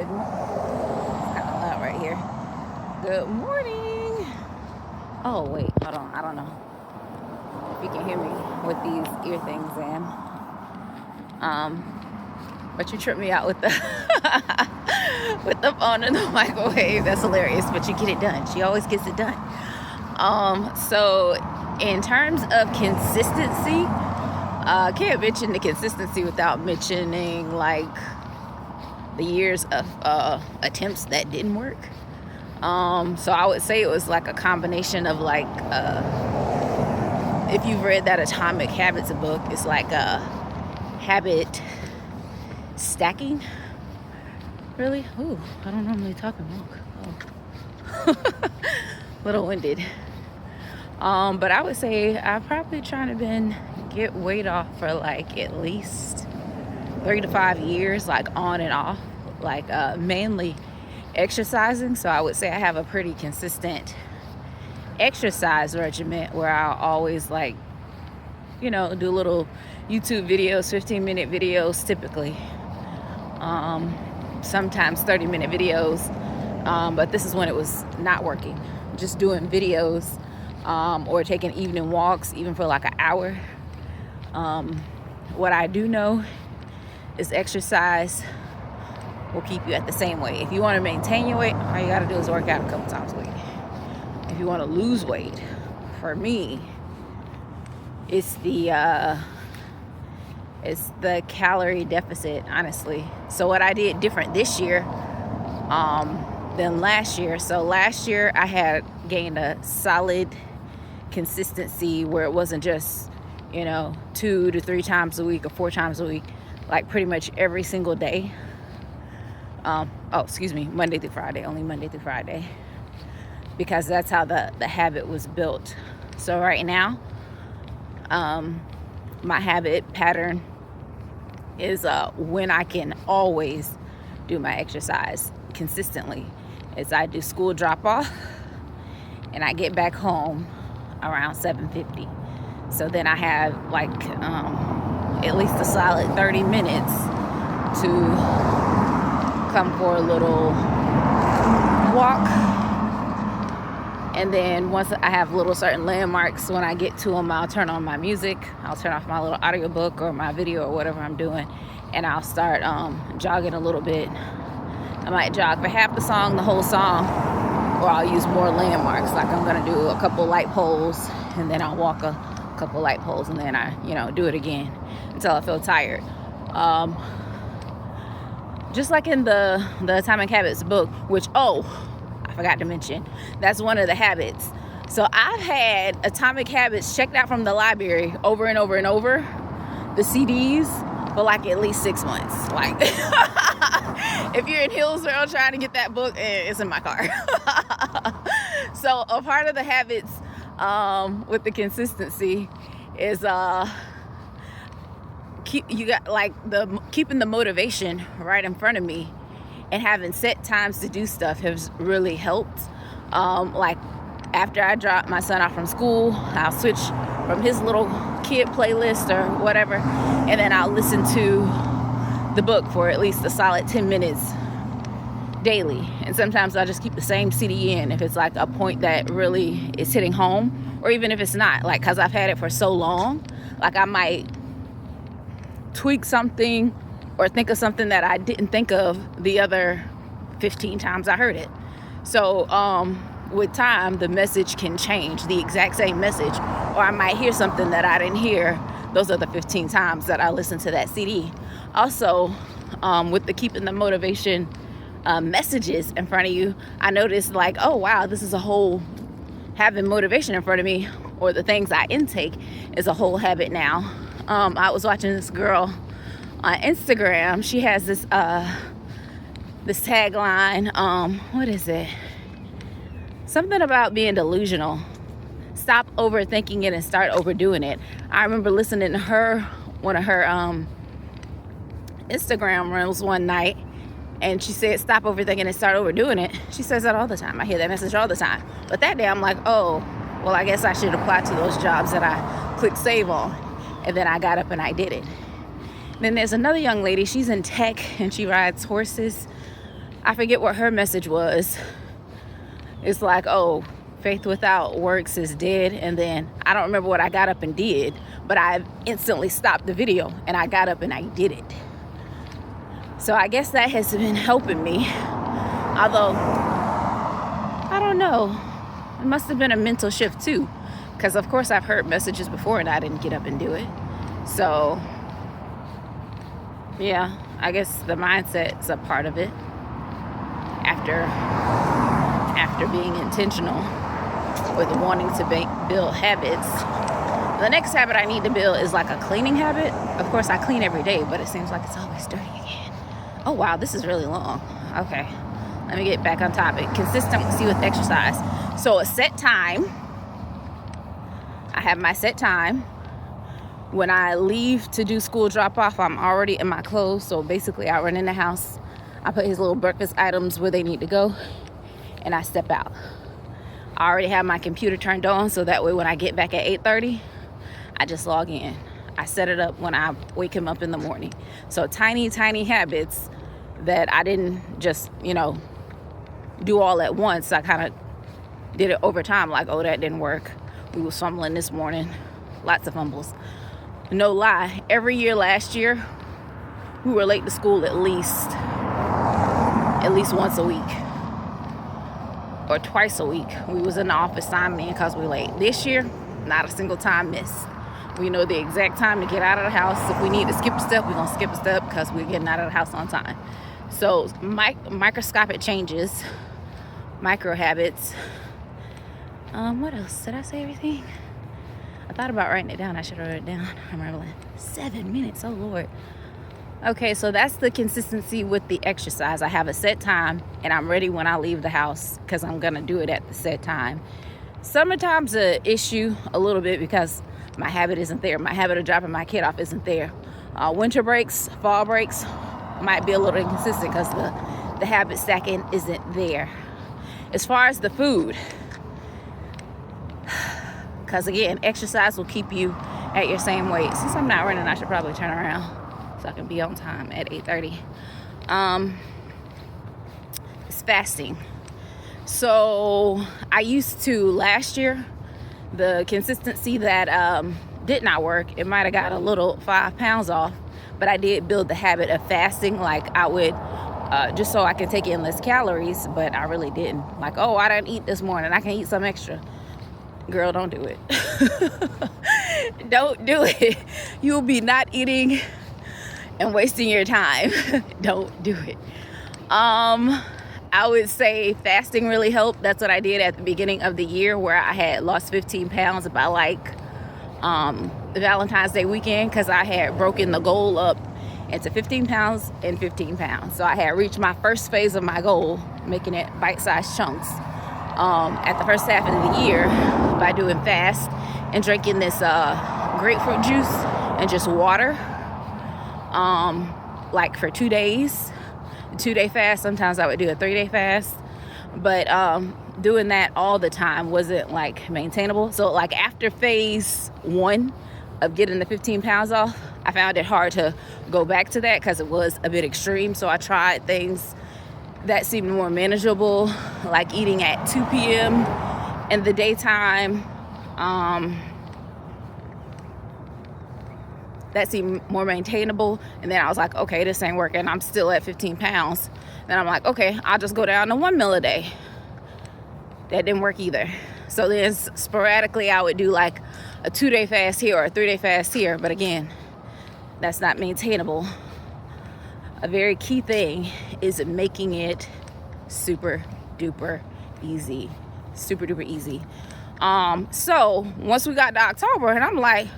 It's kind of loud right here. Good morning. Oh, wait, hold on. I don't know if you can hear me with these ear things in. But you tripped me out with the with the phone in the microwave. That's hilarious, but you get it done. She always gets it done. So in terms of consistency, can't mention the consistency without mentioning like the years of attempts that didn't work. So I would say it was like a combination of like if you've read that Atomic Habits book, it's like a habit stacking. Really? Ooh, I don't normally talk in long. Oh. Little winded. But I would say I'm probably trying to get weight off for like at least 3 to 5 years, like on and off, like mainly exercising. So I would say I have a pretty consistent exercise regimen where I'll always like, do little YouTube videos, 15-minute videos typically. Sometimes 30-minute videos. But this is when it was not working. Just doing videos or taking evening walks, even for like an hour. What I do know is exercise will keep you at the same weight. If you want to maintain your weight, all you got to do is work out a couple times a week. If you want to lose weight, for me, it's the calorie deficit, honestly. So what I did different this year than last year. So last year I had gained a solid consistency where it wasn't just 2 to 3 times a week or 4 times a week, like pretty much every single day. Monday through Friday, only Monday through Friday, because that's how the habit was built. So right now, my habit pattern is when I can always do my exercise consistently is I do school drop off and I get back home around 7:50. So then I have like at least a solid 30 minutes to come for a little walk. And then once I have little certain landmarks, when I get to them, I'll turn on my music. I'll turn off my little audiobook or my video or whatever I'm doing, and I'll start jogging a little bit. I might jog for half the song, the whole song, or I'll use more landmarks. Like I'm gonna do a couple light poles, and then I'll walk a couple light poles, and then I, do it again until I feel tired. Just like in the Atomic Habits book, which, I forgot to mention, that's one of the habits. So I've had Atomic Habits checked out from the library over and over and over, the CDs, for like at least 6 months. Like, if you're in Hillsborough trying to get that book, it's in my car. So a part of the habits with the consistency is keeping the motivation right in front of me, and having set times to do stuff has really helped. Like after I drop my son off from school, I'll switch from his little kid playlist or whatever, and then I'll listen to the book for at least a solid 10 minutes daily. And sometimes I'll just keep the same CD in if it's like a point that really is hitting home, or even if it's not, like, because I've had it for so long, like I might tweak something or think of something that I didn't think of the other 15 times I heard it. So with time, the message can change, the exact same message, or I might hear something that I didn't hear those other 15 times that I listened to that CD. Also, with the keeping the motivation messages in front of you, I noticed like, oh wow, this is a whole, having motivation in front of me, or the things I intake, is a whole habit now. I was watching this girl on Instagram. She has this tagline, what is it? Something about being delusional. Stop overthinking it and start overdoing it. I remember listening to one of her Instagram reels one night, and she said, stop overthinking and start overdoing it. She says that all the time. I hear that message all the time. But that day I'm like, oh, well, I guess I should apply to those jobs that I clicked save on. And then I got up and I did it. Then there's another young lady, she's in tech and she rides horses. I forget what her message was. It's like, oh, faith without works is dead. And then I don't remember what I got up and did, but I instantly stopped the video and I got up and I did it. So I guess that has been helping me. Although, I don't know. It must have been a mental shift too. Because of course I've heard messages before and I didn't get up and do it. So, yeah, I guess the mindset's a part of it. After being intentional with wanting to build habits. The next habit I need to build is like a cleaning habit. Of course, I clean every day, but it seems like it's always dirty again. Oh, wow, this is really long. Okay, let me get back on topic. Consistency with exercise. So a set time. I have my set time. When I leave to do school drop-off, I'm already in my clothes. So basically, I run in the house. I put his little breakfast items where they need to go, and I step out. I already have my computer turned on, so that way when I get back at 8:30, I just log in. I set it up when I wake him up in the morning. So tiny habits that I didn't just, do all at once. I kind of did it over time, like, oh, that didn't work. We was fumbling this morning. Lots of fumbles. No lie, every year last year, we were late to school at least once a week or twice a week. We was in the office signing in because we late. This year, not a single time missed. We know the exact time to get out of the house. If we need to skip a step, we're gonna skip a step because we're getting out of the house on time. So microscopic changes, micro habits. What else? Did I say everything? I thought about writing it down. I should have wrote it down. I'm rambling. 7 minutes, oh Lord. Okay, so that's the consistency with the exercise. I have a set time and I'm ready when I leave the house because I'm gonna do it at the set time. Summertime's an issue a little bit because my habit isn't there. My habit of dropping my kid off isn't there. Winter breaks, fall breaks might be a little inconsistent because the habit stacking isn't there. As far as the food, because again, exercise will keep you at your same weight. Since I'm not running, I should probably turn around so I can be on time at 8:30. It's fasting. So I used to last year, the consistency that did not work, it might have got a little 5 pounds off, but I did build the habit of fasting. Like I would, just so I can take in less calories, but I really didn't. Like, oh, I didn't eat this morning, I can eat some extra. Girl, don't do it. Don't do it. You'll be not eating and wasting your time. Don't do it. I would say fasting really helped. That's what I did at the beginning of the year, where I had lost 15 pounds by the Valentine's Day weekend, because I had broken the goal up into 15 pounds and 15 pounds. So I had reached my first phase of my goal, making it bite-sized chunks at the first half of the year by doing fast and drinking this grapefruit juice and just water like for 2 days. 2-day fast. Sometimes I would do a 3-day fast, but doing that all the time wasn't like maintainable. So like after phase 1 of getting the 15 pounds off, I found it hard to go back to that because it was a bit extreme. So I tried things that seemed more manageable, like eating at 2 p.m. in the daytime. That seemed more maintainable. And then I was like, okay, this ain't working. I'm still at 15 pounds. Then I'm like, okay, I'll just go down to 1 meal a day. That didn't work either. So then sporadically I would do like a 2-day fast here or a 3-day fast here. But again, that's not maintainable. A very key thing is making it super duper easy. Super duper easy. So once we got to October, and I'm like,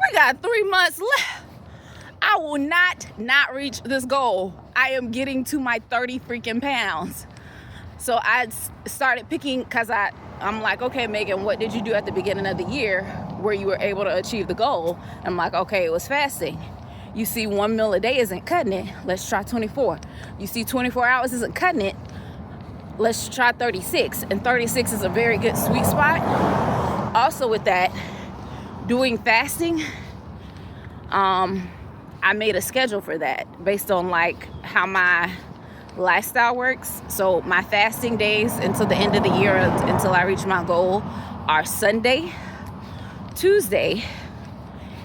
we got 3 months left. I will not reach this goal. I am getting to my 30 freaking pounds. So I started picking, because I'm like, okay, Megan, what did you do at the beginning of the year where you were able to achieve the goal? I'm like, okay, it was fasting. You see 1 meal a day isn't cutting it. Let's try 24. You see 24 hours isn't cutting it. Let's try 36. And 36 is a very good sweet spot. Also with that, doing fasting, I made a schedule for that based on like how my lifestyle works. So my fasting days until the end of the year, until I reach my goal, are Sunday, Tuesday,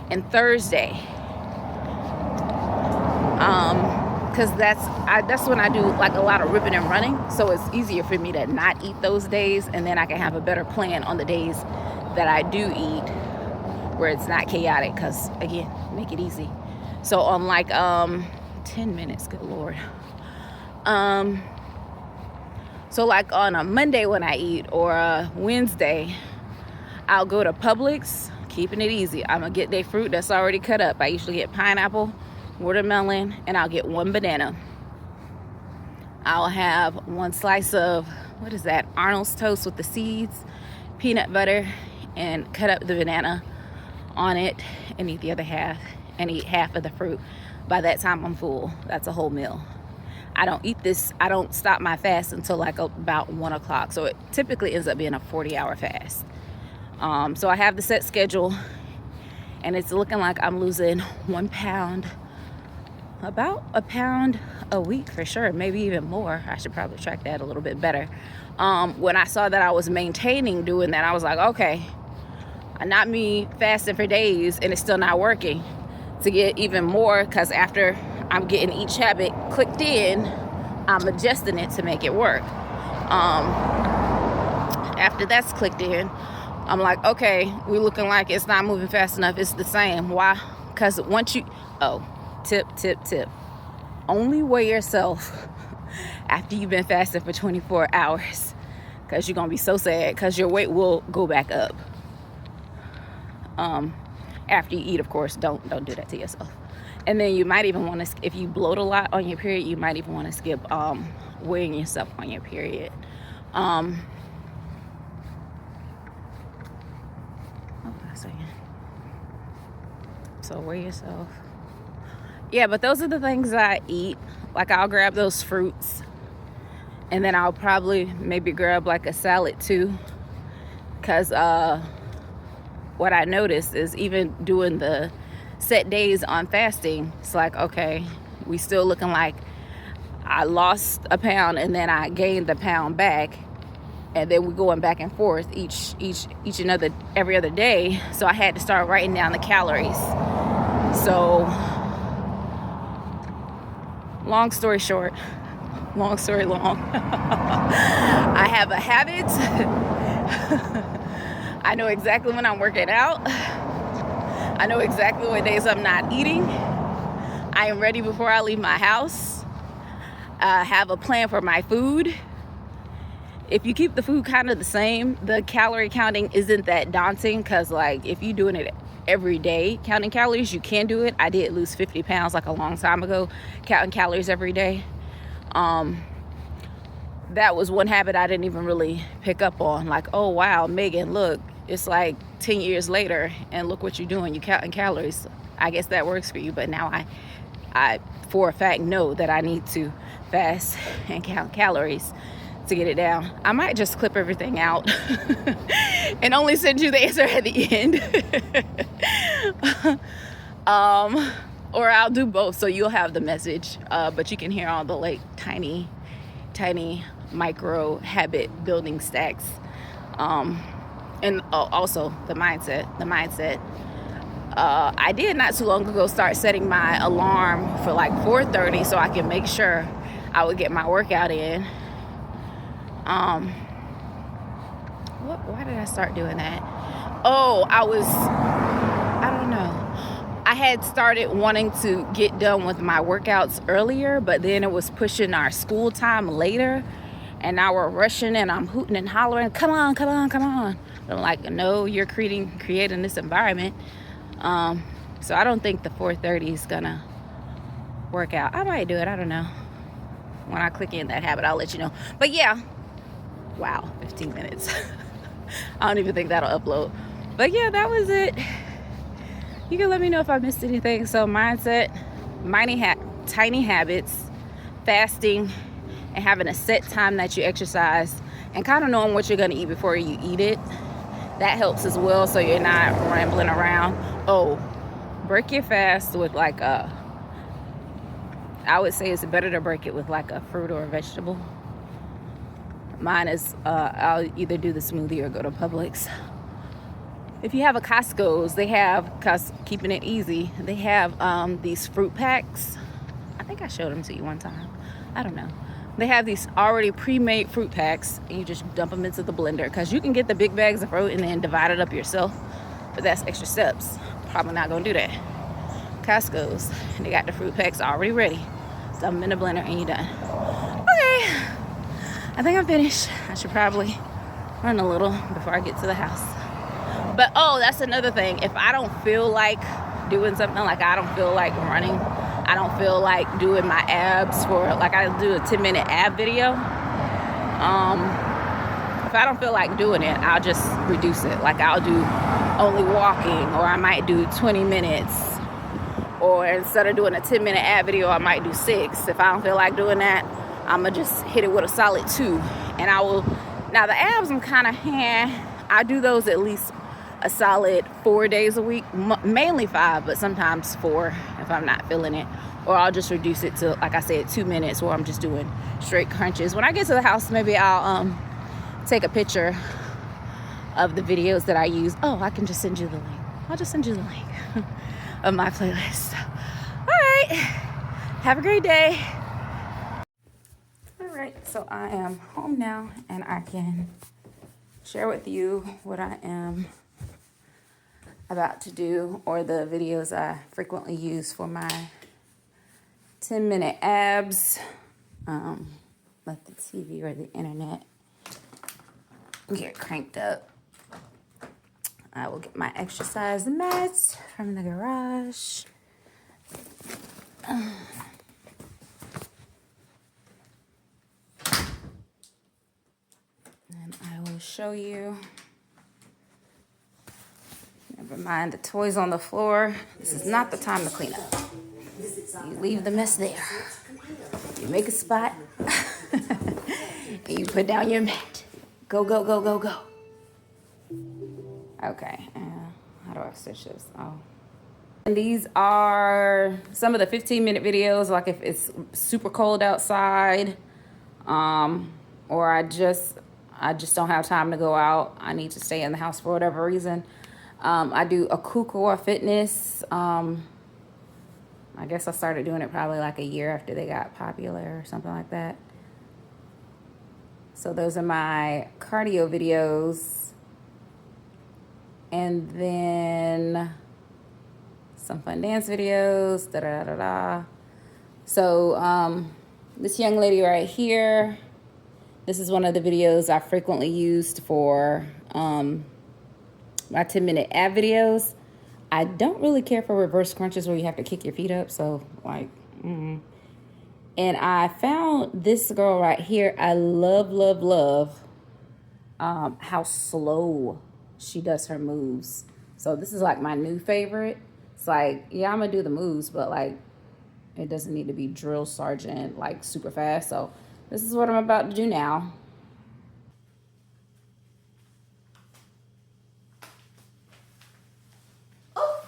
and Thursday. Because that's when I do like a lot of ripping and running, so it's easier for me to not eat those days, and then I can have a better plan on the days that I do eat, where it's not chaotic, because again, make it easy. So on like 10 minutes, good Lord. So like on a Monday when I eat, or a Wednesday, I'll go to Publix, keeping it easy. I'm gonna get their fruit that's already cut up. I usually get pineapple, watermelon, and I'll get 1 banana. I'll have 1 slice of, what is that, Arnold's toast with the seeds, peanut butter, and cut up the banana on it, and eat the other half, and eat half of the fruit. By that time I'm full. That's a whole meal. I don't stop my fast until like about 1 o'clock, so it typically ends up being a 40-hour fast. So I have the set schedule, and it's looking like I'm losing 1 pound, about a pound a week for sure, maybe even more. I should probably track that a little bit better. When I saw that I was maintaining doing that, I was like, okay, not me fasting for days and it's still not working, to get even more, because after I'm getting each habit clicked in, I'm adjusting it to make it work. After that's clicked in, I'm like, okay, we're looking like it's not moving fast enough. It's the same. Why? Because once you, tip, only weigh yourself after you've been fasting for 24 hours, because you're going to be so sad, because your weight will go back up. After you eat, of course, don't do that to yourself. And then you might even want to, if you bloat a lot on your period, you might even want to skip weighing yourself on your period. So weigh yourself. Yeah, but those are the things I eat. Like, I'll grab those fruits, and then I'll probably maybe grab like a salad too, because what I noticed is, even doing the set days on fasting, it's like, okay, we still looking like I lost a pound and then I gained the pound back, and then we're going back and forth every other day. So I had to start writing down the calories. So long story short, long story long, I have a habit. I know exactly when I'm working out. I know exactly what days I'm not eating. I am ready before I leave my house. I have a plan for my food. If you keep the food kind of the same, the calorie counting isn't that daunting, because like, if you're doing it every day, counting calories, you can do it. I did lose 50 pounds like a long time ago, counting calories every day. That was one habit I didn't even really pick up on. Like, oh wow, Megan, look, it's like 10 years later and look what you're doing. You're counting calories. I guess that works for you. But now I for a fact know that I need to fast and count calories to get it down. I might just clip everything out and only send you the answer at the end. Or I'll do both, so you'll have the message, but you can hear all the like tiny micro habit building stacks. And also the mindset. I did not too long ago start setting my alarm for like 4:30 so I can make sure I would get my workout in. Why did I start doing that? I don't know. I had started wanting to get done with my workouts earlier, but then it was pushing our school time later, and now we're rushing, and I'm hooting and hollering, come on. I'm like, no, you're creating this environment. So I don't think the 4:30 is gonna work out. I might do it, I don't know. When I click in that habit, I'll let you know. But yeah, wow, 15 minutes. I don't even think that'll upload. But yeah, that was it. You can let me know if I missed anything. So mindset, tiny habits, fasting, and having a set time that you exercise, and kind of knowing what you're going to eat before you eat it. That helps as well, so you're not rambling around. Break your fast with like I would say it's better to break it with like a fruit or a vegetable. Mine is, I'll either do the smoothie or go to Publix. If you have a Costco's, they have, keeping it easy, they have these fruit packs. I think I showed them to you one time. I don't know. They have these already pre-made fruit packs, and you just dump them into the blender, because you can get the big bags of fruit and then divide it up yourself, but that's extra steps. Probably not gonna do that. Costco's, they got the fruit packs already ready. Dump them in the blender and you're done. Okay, I think I'm finished. I should probably run a little before I get to the house. But oh, that's another thing. If I don't feel like doing something, like I don't feel like running, I don't feel like doing my abs for, like I do a 10-minute ab video. If I don't feel like doing it, I'll just reduce it. Like I'll do only walking, or I might do 20 minutes. Or instead of doing a 10-minute ab video, I might do 6. If I don't feel like doing that, I'm gonna just hit it with a solid 2. And I will, now the abs I'm kind of, I do those at least a solid 4 days a week, mainly 5, but sometimes 4 if I'm not feeling it. Or I'll just reduce it to, like I said, 2 minutes, or I'm just doing straight crunches. When I get to the house, maybe I'll take a picture of the videos that I use. Oh, I can just send you the link. I'll just send you the link of my playlist. All right, have a great day. All right, so I am home now, and I can share with you what I am about to do, or the videos I frequently use for my 10-minute abs. Let the TV or the internet get cranked up. I will get my exercise mats from the garage. And I will show you. Never mind the toys on the floor. This is not the time to clean up. You leave the mess there. You make a spot. And you put down your mat. Go, go, go, go, go. Okay. How do I switch this? Oh. And these are some of the 15-minute videos, like if it's super cold outside, or I just don't have time to go out. I need to stay in the house for whatever reason. I do a Kukua Fitness. I guess I started doing it probably like a year after they got popular or something like that. So those are my cardio videos. And then some fun dance videos. Da da da da. So this young lady right here, this is one of the videos I frequently used for my 10-minute ab videos. I don't really care for reverse crunches where you have to kick your feet up. So like, And I found this girl right here. I love, love, love how slow she does her moves. So this is like my new favorite. It's like, yeah, I'm gonna do the moves, but like, it doesn't need to be drill sergeant, like super fast. So this is what I'm about to do now. Oh.